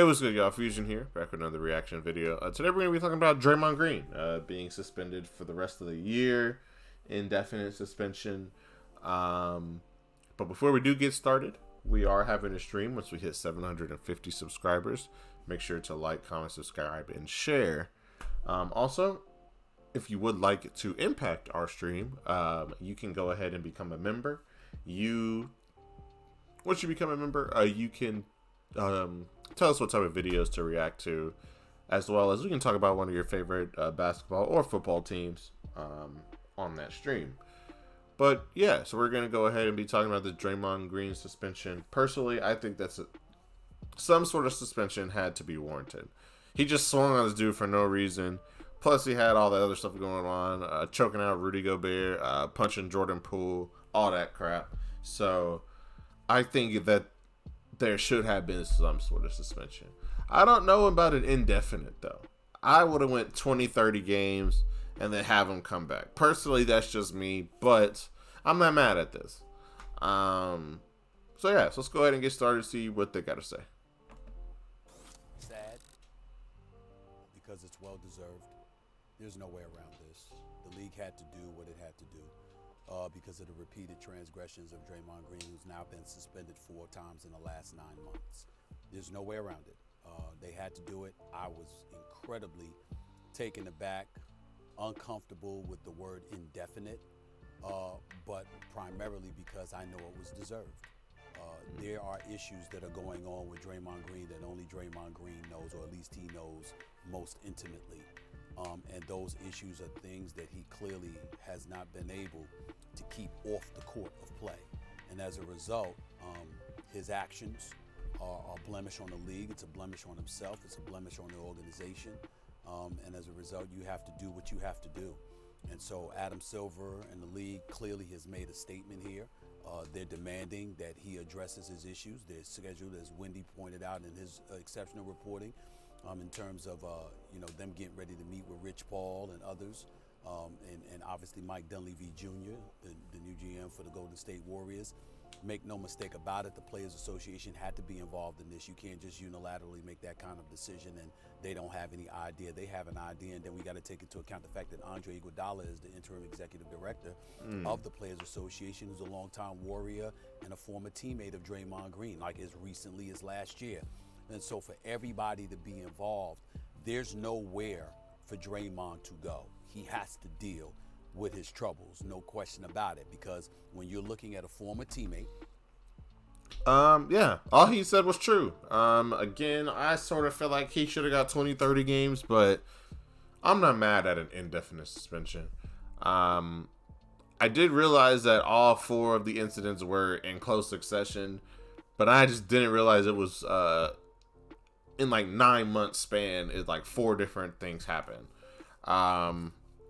Hey, what's good, y'all? Fuzion here, back with another reaction video. Today we're going to be talking about Draymond Green being suspended for the rest of the year, indefinite suspension. But before we do get started, we are having a stream once we hit 750 subscribers. Make sure to like, comment, subscribe, and share. Also, if you would like to impact our stream, you can go ahead and become a member. Once you become a member, you can tell us what type of videos to react to, as well as we can talk about one of your favorite basketball or football teams on that stream. But yeah, so we're going to go ahead and be talking about the Draymond Green suspension. Personally, I think that's some sort of suspension had to be warranted. He just swung on this dude for no reason. Plus, he had all the other stuff going on, choking out Rudy Gobert, punching Jordan Poole, all that crap. So I think that there should have been some sort of suspension. I don't know about an indefinite, though. I would have went 20, 30 games and then have him come back. Personally, that's just me, but I'm not mad at this. So yeah, so let's go ahead and get started, see what they got to say. Sad, because it's well-deserved. There's no way around this. The league had to do what it had to do. Because of the repeated transgressions of Draymond Green, who's now been suspended 4 times in the last 9 months. There's no way around it. They had to do it. I was incredibly taken aback, uncomfortable with the word indefinite, but primarily because I know it was deserved. There are issues that are going on with Draymond Green that only Draymond Green knows, or at least he knows most intimately. And those issues are things that he clearly has not been able to keep off the court of play. And as a result, his actions are a blemish on the league. It's a blemish on himself. It's a blemish on the organization. And as a result, you have to do what you have to do. And so Adam Silver and the league clearly has made a statement here. They're demanding that he addresses his issues. They're scheduled, as Wendy pointed out in his exceptional reporting, in terms of them getting ready to meet with Rich Paul and others, and obviously Mike Dunleavy Jr., the new GM for the Golden State Warriors. Make no mistake about it, the Players Association had to be involved in this. You can't just unilaterally make that kind of decision and they don't have any idea. They have an idea, and then we got to take into account the fact that Andre Iguodala is the interim executive director of the Players Association, who's a longtime Warrior and a former teammate of Draymond Green, like as recently as last year. And so for everybody to be involved, there's nowhere for Draymond to go. He has to deal with his troubles, no question about it, because when you're looking at a former teammate. Yeah, all he said was true. Again, I sort of feel like he should have got 20, 30 games, but I'm not mad at an indefinite suspension. I did realize that all 4 of the incidents were in close succession, but I just didn't realize it was in like 9 months span. It's like 4 different things happened.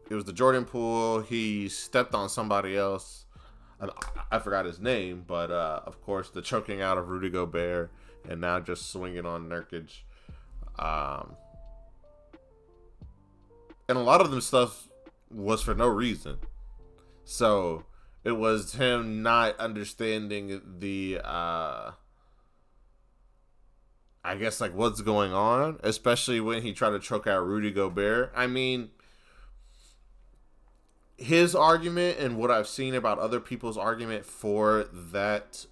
It was the Jordan Poole. He stepped on somebody else. I forgot his name, but of course the choking out of Rudy Gobert, and now just swinging on Nurkic. And a lot of them stuff was for no reason. So it was him not understanding the I guess like what's going on, especially when he tried to choke out Rudy Gobert. I mean, his argument and what I've seen about other people's argument for that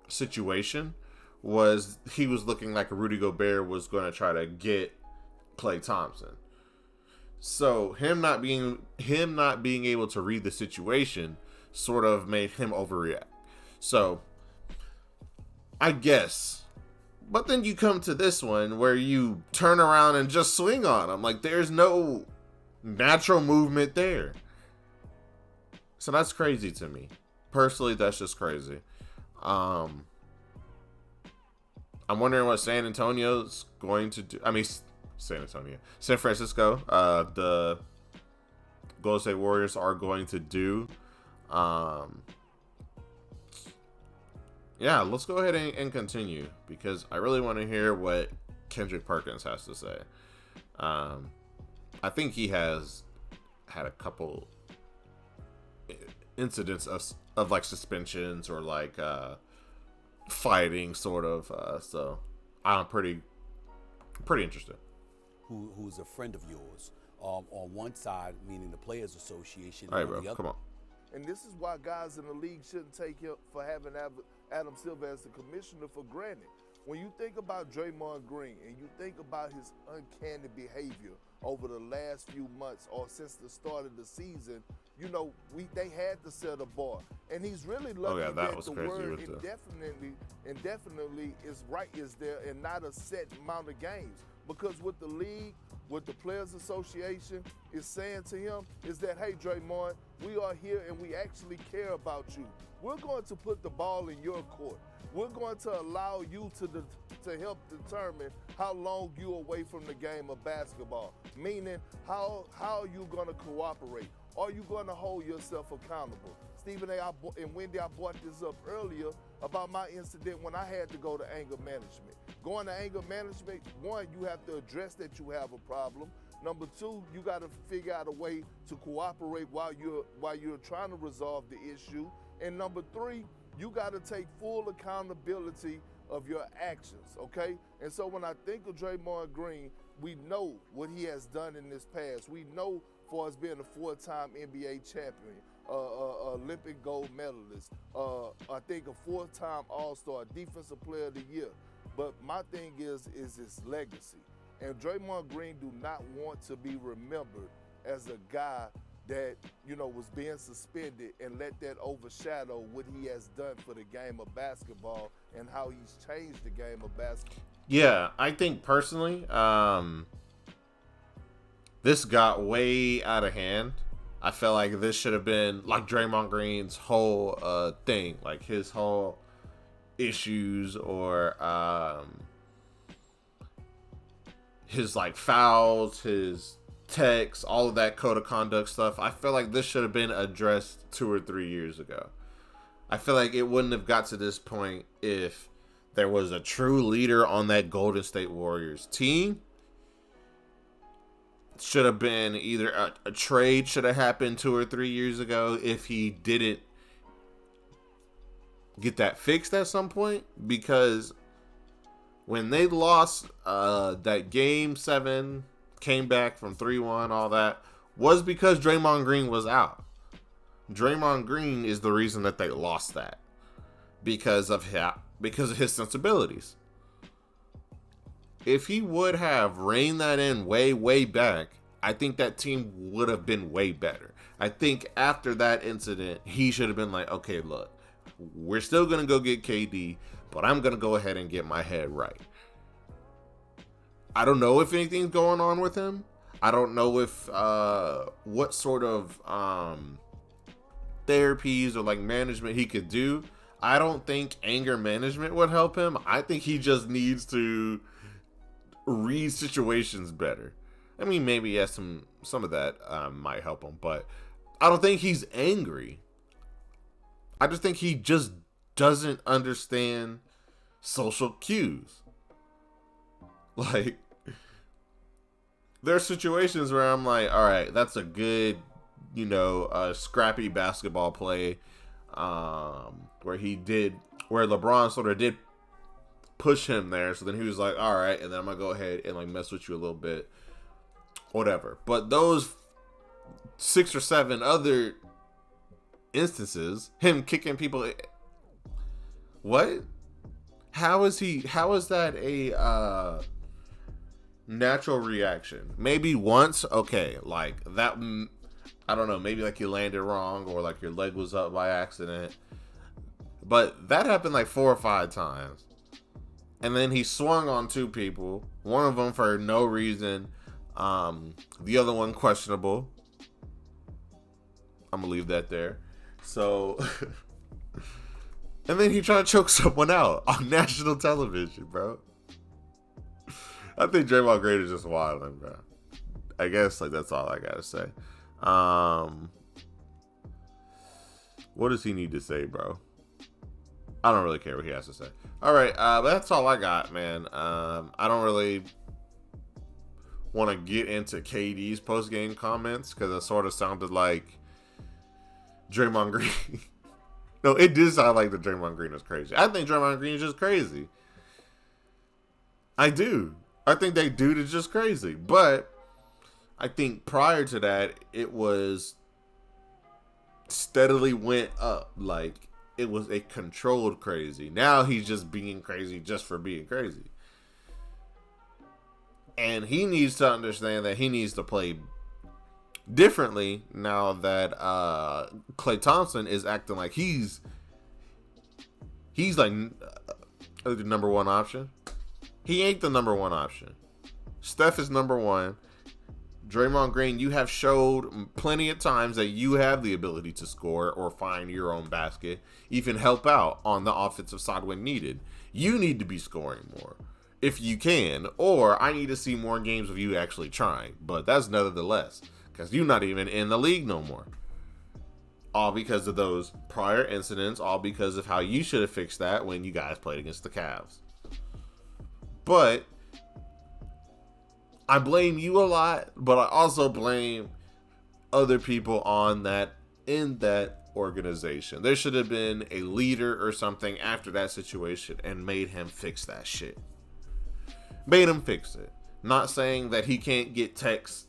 situation was he was looking like Rudy Gobert was going to try to get Klay Thompson. So him not being able to read the situation sort of made him overreact. So I guess. But then you come to this one where you turn around and just swing on him. Like, there's no natural movement there. So that's crazy to me. Personally, that's just crazy. I'm wondering what San Antonio's going to do. I mean, San Francisco, the Golden State Warriors are going to do. Yeah, let's go ahead and continue, because I really want to hear what Kendrick Perkins has to say. I think he has had a couple incidents of like suspensions or like fighting sort of. So I'm pretty interested. Who's a friend of yours. On one side, meaning the Players Association. All right, and on bro, the other, come on. And this is why guys in the league shouldn't take him for having Adam Silver as the commissioner for granted. When you think about Draymond Green and you think about his uncanny behavior over the last few months or since the start of the season, you know, they had to set a bar. And he's really lucky that was the crazy word with indefinitely is there and not a set amount of games. Because what the league, what the Players Association is saying to him is that, hey, Draymond, we are here and we actually care about you. We're going to put the ball in your court. We're going to allow you to help determine how long you're away from the game of basketball, meaning how are you going to cooperate? Are you going to hold yourself accountable? Stephen A. and Wendy, I brought this up earlier about my incident when I had to go to anger management. Going to anger management, one, you have to address that you have a problem. Number two, you got to figure out a way to cooperate while you're trying to resolve the issue. And number three, you got to take full accountability of your actions, okay? And so when I think of Draymond Green, we know what he has done in this past. We know for us being a 4-time NBA champion, Olympic gold medalist, I think a 4-time All-Star, Defensive Player of the Year. But my thing is his legacy. And Draymond Green do not want to be remembered as a guy that, you know, was being suspended and let that overshadow what he has done for the game of basketball and how he's changed the game of basketball. Yeah, I think personally, this got way out of hand. I felt like this should have been like Draymond Green's whole thing, like his whole issues or his like fouls, his texts, all of that code of conduct stuff. I feel like this should have been addressed 2 or 3 years ago. I feel like it wouldn't have got to this point if there was a true leader on that Golden State Warriors team. Should have been either a trade should have happened 2 or 3 years ago if he didn't get that fixed at some point, because when they lost that game 7, came back from 3-1, all that was because Draymond Green was out. Draymond Green is the reason that they lost that because of his sensibilities. If he would have reined that in way back, I think that team would have been way better. I think after that incident, he should have been like, okay, look, we're still going to go get KD, but I'm going to go ahead and get my head right. I don't know if anything's going on with him. I don't know if what sort of therapies or like management he could do. I don't think anger management would help him. I think he just needs to read situations better. I mean, maybe yes, some of that might help him, but I don't think he's angry. I just think he just doesn't understand social cues. Like, there are situations where I'm like, all right, that's a good, scrappy basketball play, where LeBron sort of did push him there. So then he was like, all right, and then I'm gonna go ahead and like mess with you a little bit, whatever. But those 6 or 7 other instances, him kicking people, what? How is that a natural reaction? Maybe once, okay, like that, I don't know, maybe like you landed wrong or like your leg was up by accident. But that happened like 4 or 5 times. And then he swung on 2 people, one of them for no reason, the other one questionable. I'm gonna leave that there. So, and then he tried to choke someone out on national television, bro. I think Draymond Green is just wilding, bro. I guess like that's all I gotta say. What does he need to say, bro? I don't really care what he has to say. All right, but that's all I got, man. I don't really want to get into KD's post-game comments because it sort of sounded like Draymond Green No, it did sound like the Draymond Green was crazy. I think Draymond Green is just crazy. I do. I think that dude is just crazy. But I think prior to that, it was steadily went up. Like, it was a controlled crazy. Now he's just being crazy just for being crazy. And he needs to understand that he needs to play differently now that Klay Thompson is acting like he's like the number one option. He ain't the number one option. Steph is number one. Draymond Green, you have showed plenty of times that you have the ability to score or find your own basket, even help out on the offensive side when needed. You need to be scoring more if you can, or I need to see more games of you actually trying. But that's nevertheless, because you're not even in the league no more. All because of those prior incidents, all because of how you should have fixed that when you guys played against the Cavs. But I blame you a lot, but I also blame other people on that in that organization. There should have been a leader or something after that situation and made him fix that shit. Made him fix it. Not saying that he can't get texts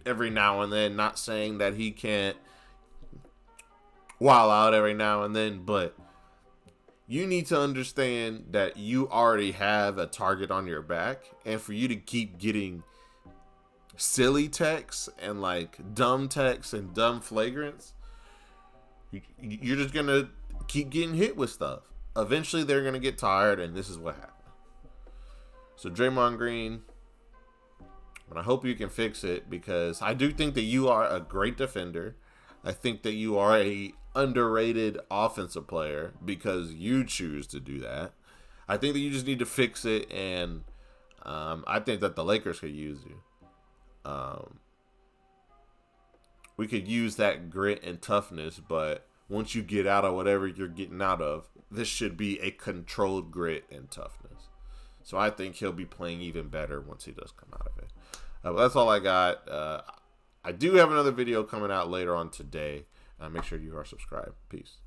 every now and then, not saying that he can't wild out every now and then, but you need to understand that you already have a target on your back, and for you to keep getting silly texts and like dumb texts and dumb flagrants, you're just gonna keep getting hit with stuff. Eventually they're gonna get tired, and this is what happened. So Draymond Green, and I hope you can fix it, because I do think that you are a great defender. I think that you are a underrated offensive player because you choose to do that. I think that you just need to fix it, and I think that the Lakers could use you. We could use that grit and toughness, but once you get out of whatever you're getting out of, this should be a controlled grit and toughness. So I think he'll be playing even better once he does come out of it. But that's all I got. I do have another video coming out later on today. Make sure you are subscribed. Peace.